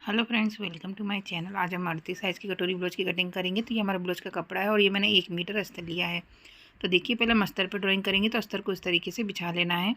Hello friends, welcome to my channel. आज हम 38 size की कटोरी ब्लाउज की कटिंग करेंगे। तो ये हमारा ब्लाउज का कपड़ा है और ये मैंने 1 मीटर अस्तर लिया है। तो देखिए, पहले हम अस्तर पर ड्राइंग करेंगे। तो अस्तर को इस तरीके से बिछा लेना है।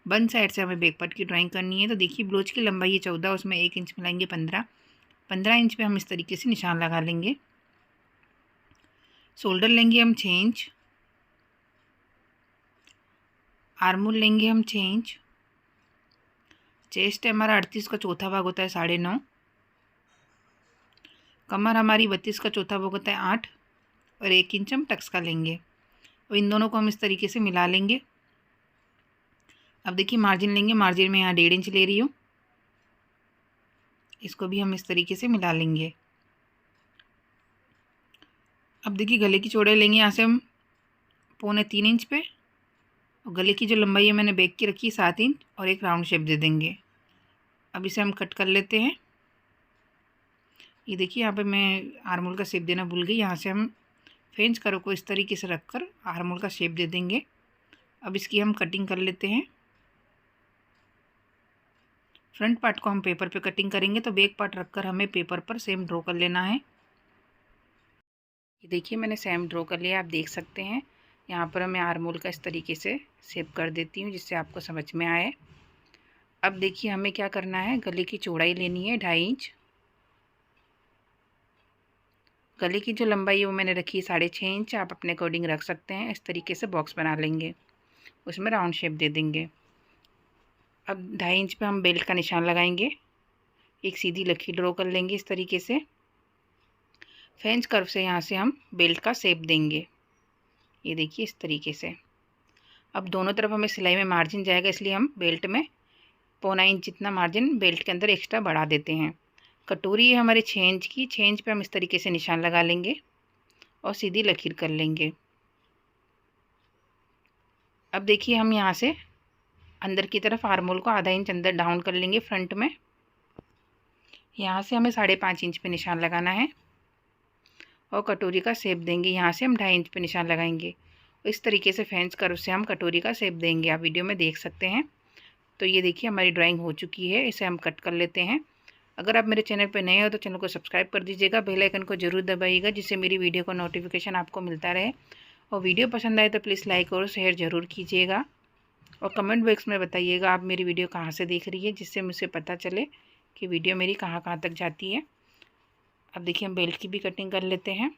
बंद साइड से हमें बैक पार्ट की ड्राइंग करनी है। तो देखिए, ब्लाउज की लंबाई है 14, उसमें 1 इंच मिलाएंगे 15 इंच पर हम इस तरीके से निशान लगा लेंगे। शोल्डर लेंगे हम 6 इंच, आर्मोल लेंगे हम 6 इंच, चेस्ट है हमारा 38 का चौथा भाग होता है 9.5, कमर हमारी 32 का चौथा भाग होता है 8 और 1 इंच हम टक्स का लेंगे। और इन दोनों को हम इस तरीके से मिला लेंगे। अब देखिए, मार्जिन लेंगे। मार्जिन में यहाँ 1.5 इंच ले रही हूँ। इसको भी हम इस तरीके से मिला लेंगे। अब देखिए, गले की चौड़ाई लेंगे यहाँ से हम 2.25 इंच पे, और गले की जो लंबाई है मैंने बैक की रखी है 7 इंच, और एक राउंड शेप दे देंगे। अब इसे हम कट कर लेते हैं। ये देखिए, यहाँ पे मैं आर्मोल का शेप देना भूल गई। यहाँ से हम फ्रेंच करो को इस तरीके से रखकर आर्मोल का शेप दे देंगे। अब इसकी हम कटिंग कर लेते हैं। फ्रंट पार्ट को हम पेपर पे कटिंग करेंगे, तो बैक पार्ट रखकर हमें पेपर पर सेम ड्रॉ कर लेना है। ये देखिए, मैंने सेम ड्रॉ कर लिया, आप देख सकते हैं। यहाँ पर मैं आर्मोल का इस तरीके से शेप कर देती हूँ जिससे आपको समझ में आए। अब देखिए, हमें क्या करना है, गले की चौड़ाई लेनी है 2.5 इंच। गले की जो लंबाई है वो मैंने रखी है 6.5 इंच। आप अपने अकॉर्डिंग रख सकते हैं। इस तरीके से बॉक्स बना लेंगे, उसमें राउंड शेप दे देंगे। अब 2.5 इंच पे हम बेल्ट का निशान लगाएंगे। एक सीधी लकीर ड्रॉ कर लेंगे इस तरीके से। फ्रेंच कर्व से यहाँ से हम बेल्ट का शेप देंगे। ये देखिए, इस तरीके से। अब दोनों तरफ हमें सिलाई में मार्जिन जाएगा, इसलिए हम बेल्ट में 0.25 इंच जितना मार्जिन बेल्ट के अंदर एक्स्ट्रा बढ़ा देते हैं। कटोरी है हमारे 6 इंच की। 6 इंच पे हम इस तरीके से निशान लगा लेंगे और सीधी लकीर कर लेंगे। अब देखिए, हम यहाँ से अंदर की तरफ आर्मोल को आधा इंच अंदर डाउन कर लेंगे फ्रंट में। यहाँ से हमें 5.5 इंच पे निशान लगाना है और कटोरी का शेप देंगे। यहाँ से हम 2.5 इंच पे निशान लगाएंगे। इस तरीके से फ्रेंच कर्व से हम कटोरी का शेप देंगे। आप वीडियो में देख सकते हैं। तो ये देखिए, हमारी ड्राइंग हो चुकी है। इसे हम कट कर लेते हैं। अगर आप मेरे चैनल पर नए हो तो चैनल को सब्सक्राइब कर दीजिएगा, बेल आइकन को जरूर दबाइएगा जिससे मेरी वीडियो का नोटिफिकेशन आपको मिलता रहे। और वीडियो पसंद आए तो प्लीज़ लाइक और शेयर ज़रूर कीजिएगा। और कमेंट बॉक्स में बताइएगा आप मेरी वीडियो कहाँ से देख रही है, जिससे मुझे पता चले कि वीडियो मेरी कहाँ कहाँ तक जाती है। अब देखिए, हम बेल्ट की भी कटिंग कर लेते हैं।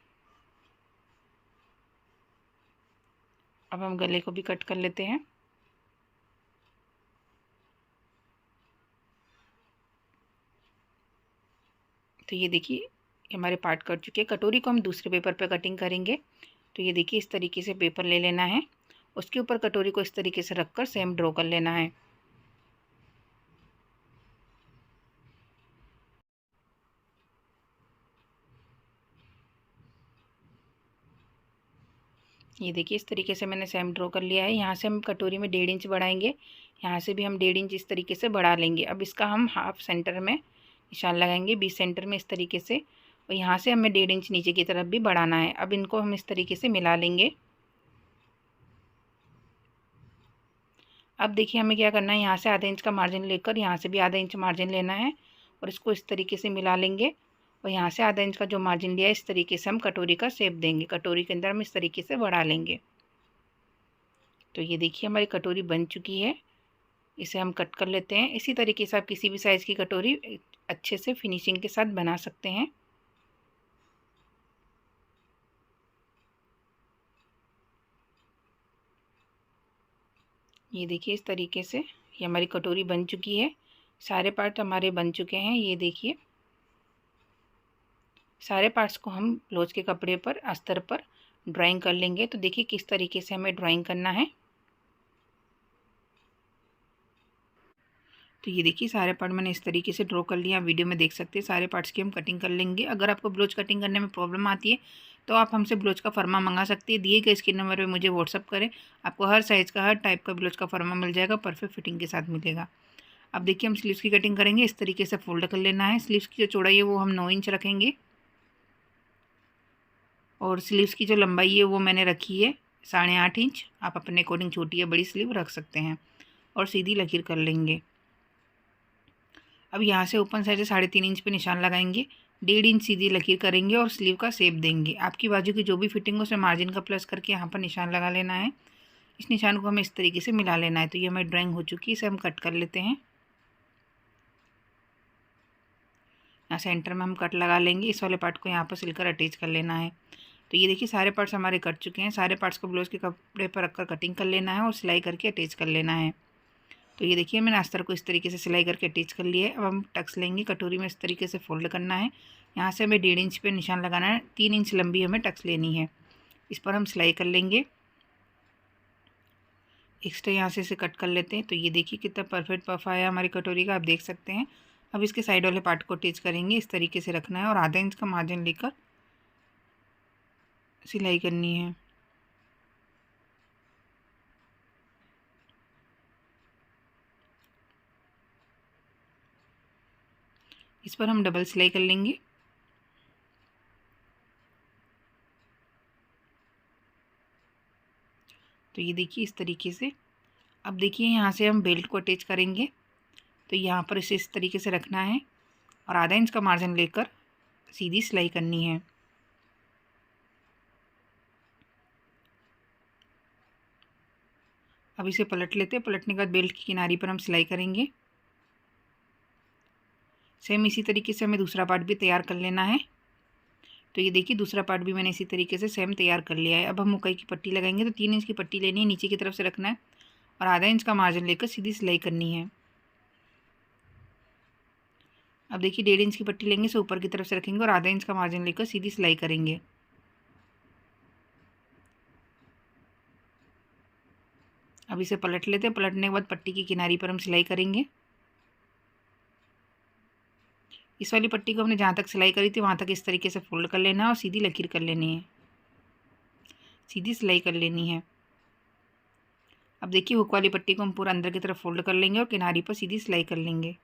अब हम गले को भी कट कर लेते हैं। तो ये देखिए, ये हमारे पार्ट कट चुके हैं। कटोरी को हम दूसरे पेपर पर कटिंग करेंगे। तो ये देखिए, इस तरीके से पेपर ले लेना है, उसके ऊपर कटोरी को इस तरीके से रखकर सेम ड्रॉ कर लेना है। ये देखिए, इस तरीके से मैंने सेम ड्रॉ कर लिया है। यहाँ से हम कटोरी में 1.5 इंच बढ़ाएंगे। यहाँ से भी हम 1.5 इंच इस तरीके से बढ़ा लेंगे। अब इसका हम हाफ सेंटर में निशान लगाएंगे, 20 सेंटर में इस तरीके से। और यहाँ से हमें 1.5 इंच नीचे की तरफ भी बढ़ाना है। अब इनको हम इस तरीके से मिला लेंगे। अब देखिए, हमें क्या करना है, यहाँ से आधा इंच का मार्जिन लेकर यहाँ से भी आधा इंच मार्जिन लेना है और इसको इस तरीके से मिला लेंगे। और यहाँ से आधा इंच का जो मार्जिन लिया है, इस तरीके से हम कटोरी का शेप देंगे। कटोरी के अंदर हम इस तरीके से बढ़ा लेंगे। तो ये देखिए, हमारी कटोरी बन चुकी है। इसे हम कट कर लेते हैं। इसी तरीके से आप किसी भी साइज़ की कटोरी अच्छे से फिनिशिंग के साथ बना सकते हैं। ये देखिए, इस तरीके से ये हमारी कटोरी बन चुकी है। सारे पार्ट हमारे बन चुके हैं। ये देखिए, सारे पार्ट्स को हम ब्लाउज के कपड़े पर अस्तर पर ड्राइंग कर लेंगे। तो देखिए, किस तरीके से हमें ड्राइंग करना है। तो ये देखिए, सारे पार्ट मैंने इस तरीके से ड्रॉ कर लिया। वीडियो में देख सकते हैं। सारे पार्ट्स की हम कटिंग कर लेंगे। अगर आपको ब्लाउज कटिंग करने में प्रॉब्लम आती है तो आप हमसे ब्लाउज का फर्मा मंगा सकती है। दिए गए स्क्रीन नंबर पे मुझे व्हाट्सअप करें। आपको हर साइज़ का, हर टाइप का ब्लाउज का फर्मा मिल जाएगा, परफेक्ट फिटिंग के साथ मिलेगा। अब देखिए, हम स्लीव्स की कटिंग करेंगे। इस तरीके से फोल्ड कर लेना है। स्लीव्स की जो चौड़ाई है वो हम 9 इंच रखेंगे और स्लीव्स की जो लंबाई है वो मैंने रखी है 8.5 इंच। आप अपने अकॉर्डिंग छोटी या बड़ी स्लीव रख सकते हैं और सीधी लकीर कर लेंगे। अब यहाँ से ओपन साइड से 3.5 इंच पे निशान लगाएंगे, 1.5 इंच सीधी लकीर करेंगे और स्लीव का शेप देंगे। आपकी बाजू की जो भी फिटिंग हो उसे मार्जिन का प्लस करके यहाँ पर निशान लगा लेना है। इस निशान को हमें इस तरीके से मिला लेना है। तो ये हमारी ड्राइंग हो चुकी है, इसे हम कट कर लेते हैं। यहाँ सेंटर में हम कट लगा लेंगे, इस वाले पार्ट को यहाँ पर सिलकर अटैच कर लेना है। तो ये देखिए सारे पार्ट्स हमारे कट चुके हैं। सारे पार्ट्स को ब्लाउज़ के कपड़े पर रखकर कटिंग कर लेना है और सिलाई करके अटैच कर लेना है। तो ये देखिए मैंने अस्तर को इस तरीके से सिलाई करके अटैच कर लिया है। अब हम टक्स लेंगे, कटोरी में इस तरीके से फोल्ड करना है। यहाँ से हमें 1.5 इंच पे निशान लगाना है, 3 इंच लंबी हमें टक्स लेनी है। इस पर हम सिलाई कर लेंगे। एक्स्ट्रा यहाँ से इसे कट कर लेते हैं। तो ये देखिए कितना परफेक्ट पफ आया हमारी कटोरी का, आप देख सकते हैं। अब इसके साइड वाले पार्ट को अटैच करेंगे, इस तरीके से रखना है और आधा इंच का मार्जिन लेकर सिलाई करनी है। इस पर हम डबल सिलाई कर लेंगे। तो ये देखिए इस तरीके से। अब देखिए यहाँ से हम बेल्ट को अटैच करेंगे। तो यहाँ पर इसे इस तरीके से रखना है और आधा इंच का मार्जिन लेकर सीधी सिलाई करनी है। अब इसे पलट लेते हैं। पलटने के बाद बेल्ट की किनारी पर हम सिलाई करेंगे। सेम इसी तरीके से हमें दूसरा पार्ट भी तैयार कर लेना है। तो ये देखिए दूसरा पार्ट भी मैंने इसी तरीके से सेम तैयार कर लिया है। अब हम मुकई की पट्टी लगाएंगे। तो 3 इंच की पट्टी लेनी है, नीचे की तरफ से रखना है और आधा इंच का मार्जिन लेकर सीधी सिलाई करनी है। अब देखिए 1.5 इंच की पट्टी लेंगे, इसे ऊपर की तरफ से रखेंगे और आधा इंच का मार्जिन लेकर सीधी सिलाई करेंगे। अब इसे पलट लेते हैं। पलटने के बाद पट्टी की किनारी पर हम सिलाई करेंगे। इस वाली पट्टी को हमने जहाँ तक सिलाई करी थी वहाँ तक इस तरीके से फोल्ड कर लेना है और सीधी लकीर कर लेनी है, सीधी सिलाई कर लेनी है। अब देखिए हुक वाली पट्टी को हम पूरा अंदर की तरफ फोल्ड कर लेंगे और किनारी पर सीधी सिलाई कर लेंगे।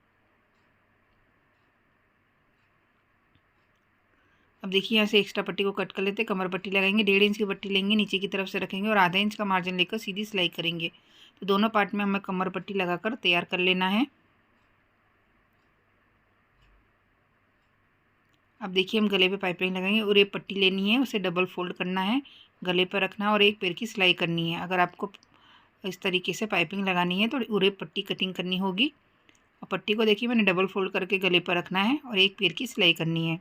अब देखिए यहाँ से एक्स्ट्रा पट्टी को कट कर लेते हैं। कमर पट्टी लगाएंगे, 1.5 इंच की पट्टी लेंगे, नीचे की तरफ से रखेंगे और आधा इंच का मार्जिन लेकर सीधी सिलाई करेंगे। तो दोनों पार्ट में हमें कमर पट्टी लगाकर तैयार कर लेना है। अब देखिए हम गले पे पाइपिंग लगाएंगे और ये पट्टी लेनी है, उसे डबल फोल्ड करना है, गले पर रखना है और एक पैर की सिलाई करनी है। अगर आपको इस तरीके से पाइपिंग लगानी है तो उरे पट्टी कटिंग करनी होगी। और पट्टी को देखिए मैंने डबल फोल्ड करके गले पर रखना है और एक पैर की सिलाई करनी है।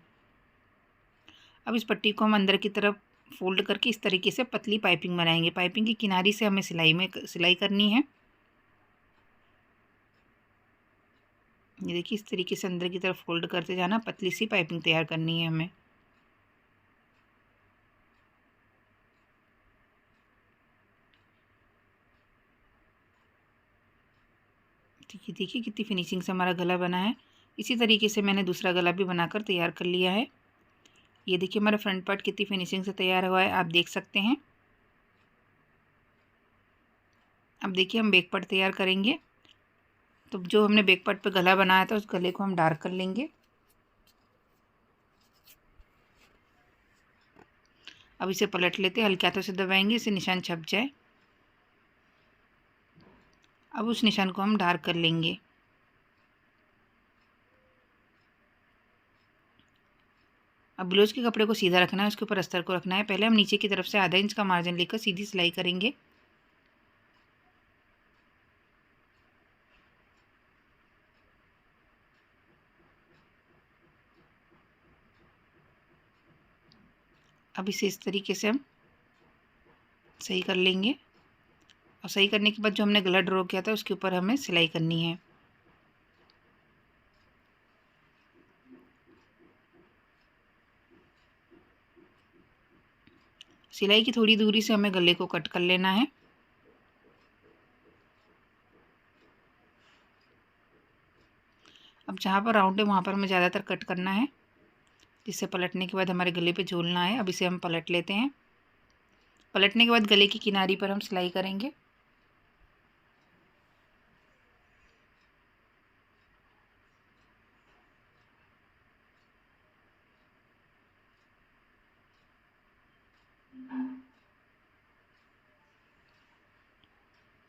अब इस पट्टी को हम अंदर की तरफ फोल्ड करके इस तरीके से पतली पाइपिंग बनाएंगे। पाइपिंग की किनारी से हमें सिलाई करनी है। ये देखिए इस तरीके से अंदर की तरफ फोल्ड करते जाना, पतली सी पाइपिंग तैयार करनी है हमें। ठीक है, देखिए कितनी फिनिशिंग से हमारा गला बना है। इसी तरीके से मैंने दूसरा गला भी बनाकर तैयार कर लिया है। ये देखिए हमारा फ्रंट पार्ट कितनी फिनिशिंग से तैयार हुआ है, आप देख सकते हैं। अब देखिए हम बैक पार्ट तैयार करेंगे। तो जो हमने बैक पार्ट पे गला बनाया था उस गले को हम डार्क कर लेंगे। अब इसे पलट लेते हैं, हल्के हाथों से दबाएंगे, इसे निशान छप जाए। अब उस निशान को हम डार्क कर लेंगे। अब ब्लाउज के कपड़े को सीधा रखना है, उसके ऊपर अस्तर को रखना है। पहले हम नीचे की तरफ से आधा इंच का मार्जिन लेकर सीधी सिलाई करेंगे। अब इसे इस तरीके से हम सही कर लेंगे और सही करने के बाद जो हमने गला ड्रॉ किया था उसके ऊपर हमें सिलाई करनी है। सिलाई की थोड़ी दूरी से हमें गले को कट कर लेना है। अब जहाँ पर राउंड है वहाँ पर हमें ज़्यादातर कट करना है, जिससे पलटने के बाद हमारे गले पे झूलना है। अब इसे हम पलट लेते हैं। पलटने के बाद गले की किनारी पर हम सिलाई करेंगे।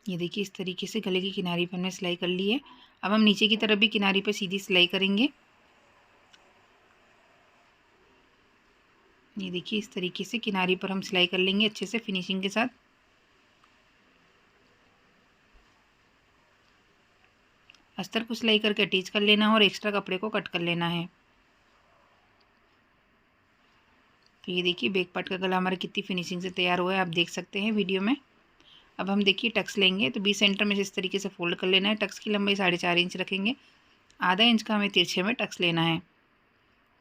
ये देखिए इस तरीके से गले की किनारी पर हमने सिलाई कर ली है। अब हम नीचे की तरफ भी किनारी पे सीधी सिलाई करेंगे। ये देखिए इस तरीके से किनारी पर हम सिलाई कर लेंगे अच्छे से फिनिशिंग के साथ। अस्तर को सिलाई करके अटैच कर लेना है और एक्स्ट्रा कपड़े को कट कर लेना है। तो ये देखिए बैक पार्ट का गला हमारा कितनी फिनिशिंग से तैयार हुआ है, आप देख सकते हैं वीडियो में। अब हम देखिए टक्स लेंगे तो 20 सेंटर में इस तरीके से फोल्ड कर लेना है। टक्स की लंबाई 4.5 इंच रखेंगे। आधा इंच का हमें तिरछे में टक्स लेना है।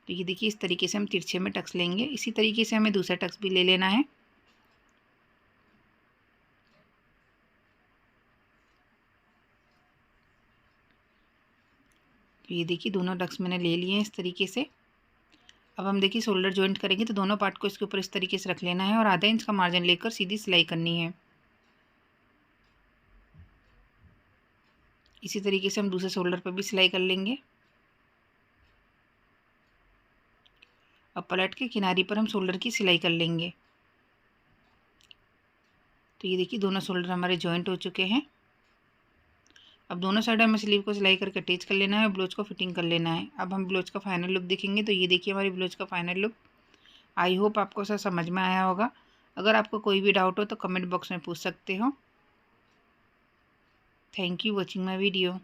तो ये देखिए इस तरीके से हम तिरछे में टक्स लेंगे। इसी तरीके से हमें दूसरा टक्स भी ले लेना है। तो ये देखिए दोनों टक्स मैंने ले लिए हैं इस तरीके से। अब हम देखिए शोल्डर जॉइंट करेंगे तो दोनों पार्ट को इसके ऊपर इस तरीके से रख लेना है और आधा इंच का मार्जिन लेकर सीधी सिलाई करनी है। इसी तरीके से हम दूसरे शोल्डर पर भी सिलाई कर लेंगे। अब पलट के किनारी पर हम शोल्डर की सिलाई कर लेंगे। तो ये देखिए दोनों शोल्डर हमारे जॉइंट हो चुके हैं। अब दोनों साइड हमें स्लीव को सिलाई करके अटैच कर लेना है और ब्लाउज को फिटिंग कर लेना है। अब हम ब्लाउज का फाइनल लुक देखेंगे। तो ये देखिए हमारी ब्लाउज का फाइनल लुक। आई होप आपको सब समझ में आया होगा। अगर आपको कोई भी डाउट हो तो कमेंट बॉक्स में पूछ सकते हो। Thank you watching my video.